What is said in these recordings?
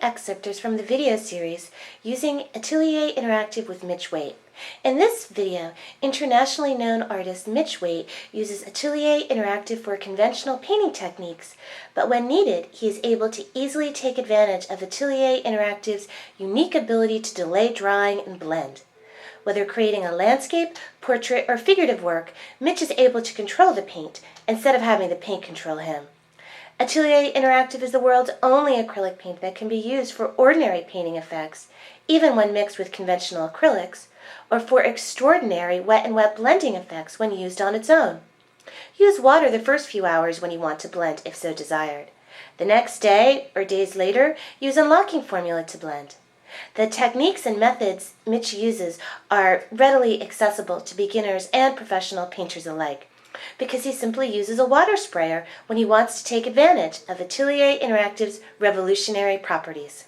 excerpt is from the video series Using Atelier Interactive with Mitch Waite. In this video, internationally known artist Mitch Waite uses Atelier Interactive for conventional painting techniques, but when needed, he is able to easily take advantage of Atelier Interactive's unique ability to delay drying and blend. Whether creating a landscape, portrait, or figurative work, Mitch is able to control the paint instead of having the paint control him. Atelier Interactive is the world's only acrylic paint that can be used for ordinary painting effects, even when mixed with conventional acrylics, or for extraordinary wet and wet blending effects when used on its own. Use water the first few hours when you want to blend, if so desired. The next day, or days later, use unlocking formula to blend. The techniques and methods Mitch uses are readily accessible to beginners and professional painters alike, because he simply uses a water sprayer when he wants to take advantage of Atelier Interactive's revolutionary properties.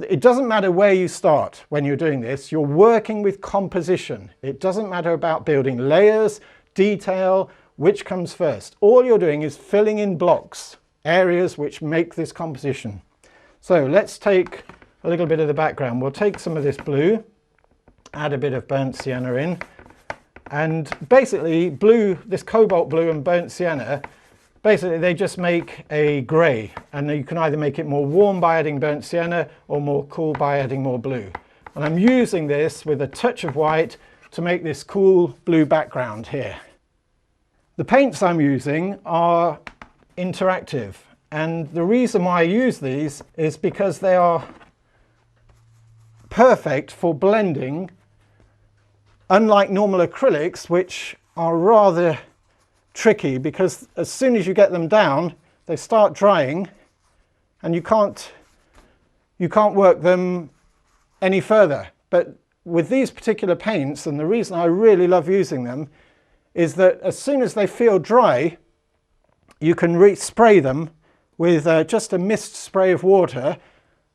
It doesn't matter where you start when you're doing this, you're working with composition. It doesn't matter about building layers, detail, which comes first. All you're doing is filling in blocks, areas which make this composition. So let's take a little bit of the background. We'll take some of this blue, add a bit of burnt sienna in, and basically blue, this cobalt blue and burnt sienna, basically they just make a grey, and you can either make it more warm by adding burnt sienna or more cool by adding more blue. And I'm using this with a touch of white to make this cool blue background here. The paints I'm using are interactive. And the reason why I use these is because they are perfect for blending, unlike normal acrylics, which are rather tricky because as soon as you get them down, they start drying and you can't work them any further. But with these particular paints, and the reason I really love using them, is that as soon as they feel dry, you can re-spray them with just a mist spray of water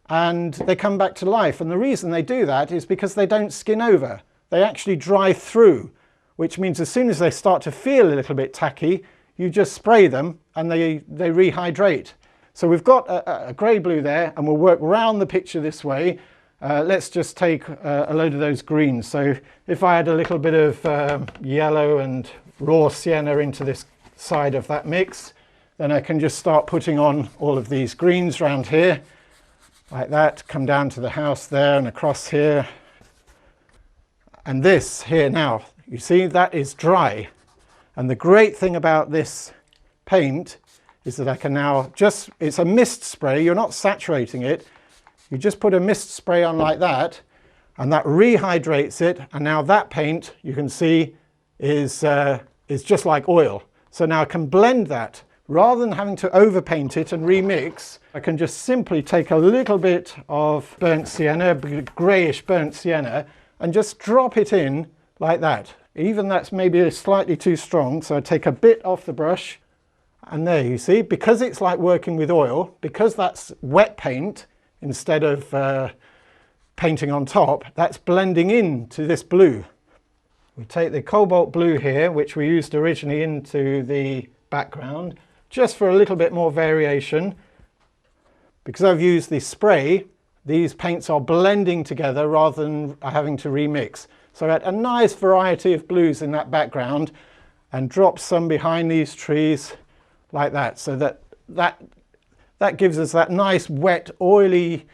and they come back to life. And the reason they do that is because they don't skin over. They actually dry through, which means as soon as they start to feel a little bit tacky, you just spray them and they rehydrate. So we've got a grey blue there, and we'll work round the picture this way. Let's just take a load of those greens. So if I add a little bit of yellow and raw sienna into this side of that mix, then I can just start putting on all of these greens around here, like that, come down to the house there and across here. And this here now, you see, that is dry. And the great thing about this paint is that I can now just, it's a mist spray, you're not saturating it, you just put a mist spray on like that, and that rehydrates it, and now that paint, you can see, is just like oil. So now I can blend that. Rather than having to overpaint it and remix, I can just simply take a little bit of burnt sienna, greyish burnt sienna, and just drop it in like that. Even that's maybe slightly too strong, so I take a bit off the brush, and there you see, because it's like working with oil, because that's wet paint instead of painting on top, that's blending into this blue. We take the cobalt blue here, which we used originally into the background, just for a little bit more variation. Because I've used the spray, these paints are blending together rather than having to remix. So I had a nice variety of blues in that background and drop some behind these trees like that. So that gives us that nice wet, oily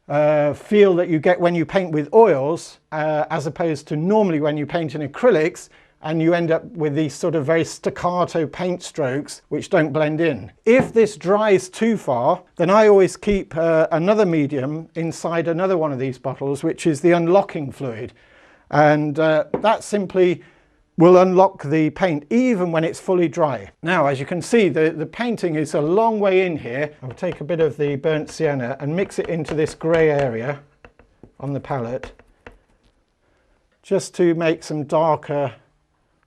feel that you get when you paint with oils, as opposed to normally when you paint in acrylics, and you end up with these sort of very staccato paint strokes which don't blend in. If this dries too far, then I always keep another medium inside another one of these bottles, which is the unlocking fluid. And that simply will unlock the paint even when it's fully dry. Now, as you can see, the painting is a long way in here. I'll take a bit of the burnt sienna and mix it into this grey area on the palette, just to make some darker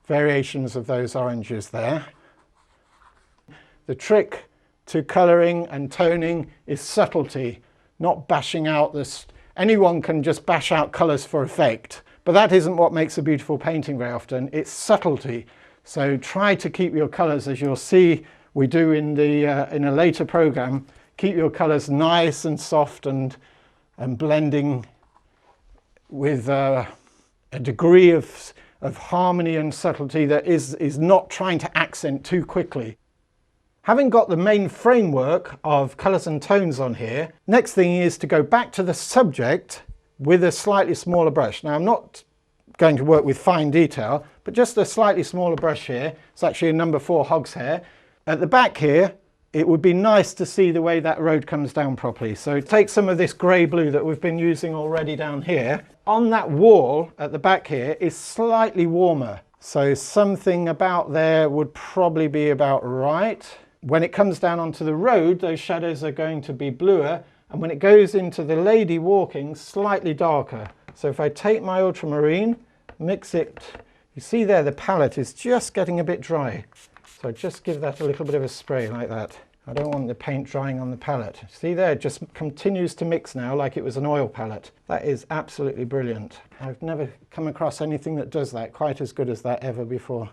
variations of those oranges there. The trick to colouring and toning is subtlety, not bashing out this. Anyone can just bash out colours for effect, But that isn't what makes a beautiful painting very often, it's subtlety. So try to keep your colours, as you'll see we do in a later program, keep your colours nice and soft and blending with a degree of harmony and subtlety that is not trying to accent too quickly. Having got the main framework of colours and tones on here, next thing is to go back to the subject with a slightly smaller brush. Now I'm not going to work with fine detail, but just a slightly smaller brush here. It's actually a number 4 hogshair. At the back here, it would be nice to see the way that road comes down properly. So take some of this grey blue that we've been using already down here. On that wall at the back here is slightly warmer. So something about there would probably be about right. When it comes down onto the road, those shadows are going to be bluer. And when it goes into the lady walking, slightly darker. So if I take my ultramarine, mix it, you see there the palette is just getting a bit dry. So just give that a little bit of a spray like that. I don't want the paint drying on the palette. See there, it just continues to mix now like it was an oil palette. That is absolutely brilliant. I've never come across anything that does that quite as good as that ever before.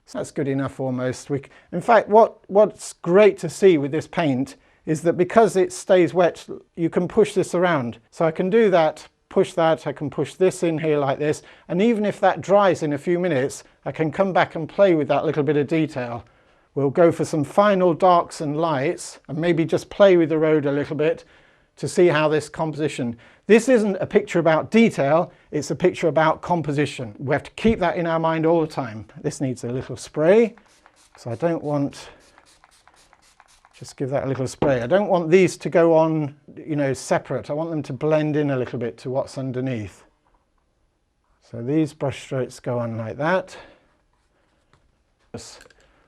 So that's good enough almost. In fact, what's great to see with this paint is that because it stays wet, you can push this around. So I can do that, push that, I can push this in here like this, and even if that dries in a few minutes, I can come back and play with that little bit of detail. We'll go for some final darks and lights and maybe just play with the road a little bit to see how this composition. This isn't a picture about detail, it's a picture about composition. We have to keep that in our mind all the time. This needs a little spray, so I don't want, just give that a little spray. I don't want these to go on, you know, separate. I want them to blend in a little bit to what's underneath. So these brush strokes go on like that.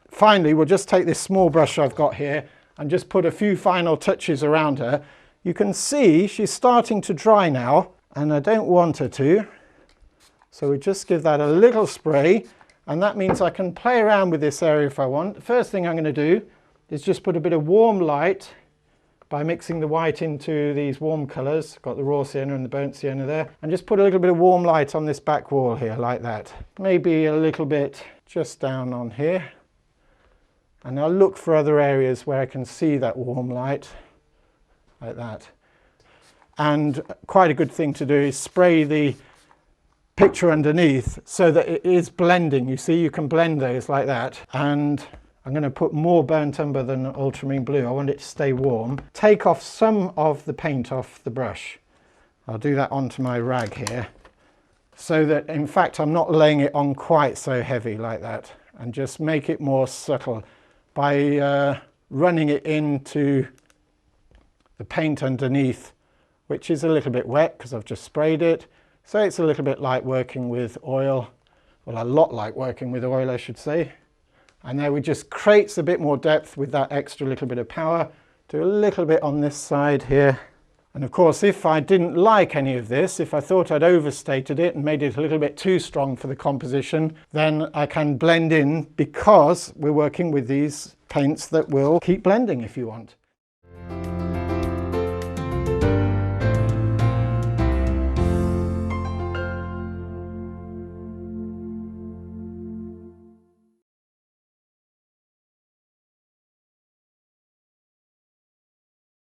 Finally, we'll just take this small brush I've got here and just put a few final touches around her. You can see she's starting to dry now, and I don't want her to. So we just give that a little spray, and that means I can play around with this area if I want. The first thing I'm going to do is just put a bit of warm light by mixing the white into these warm colours. Got the raw sienna and the burnt sienna there, and just put a little bit of warm light on this back wall here like that. Maybe a little bit just down on here. And I'll look for other areas where I can see that warm light, like that. And quite a good thing to do is spray the picture underneath so that it is blending. You see, you can blend those like that. And I'm going to put more burnt umber than ultramarine blue. I want it to stay warm. Take off some of the paint off the brush. I'll do that onto my rag here, so that in fact I'm not laying it on quite so heavy like that, and just make it more subtle by running it into the paint underneath, which is a little bit wet because I've just sprayed it. So it's a little bit like working with oil, well, a lot like working with oil, I should say. And there we just creates a bit more depth with that extra little bit of power. Do a little bit on this side here. And of course, if I didn't like any of this, if I thought I'd overstated it and made it a little bit too strong for the composition, then I can blend in, because we're working with these paints that will keep blending if you want.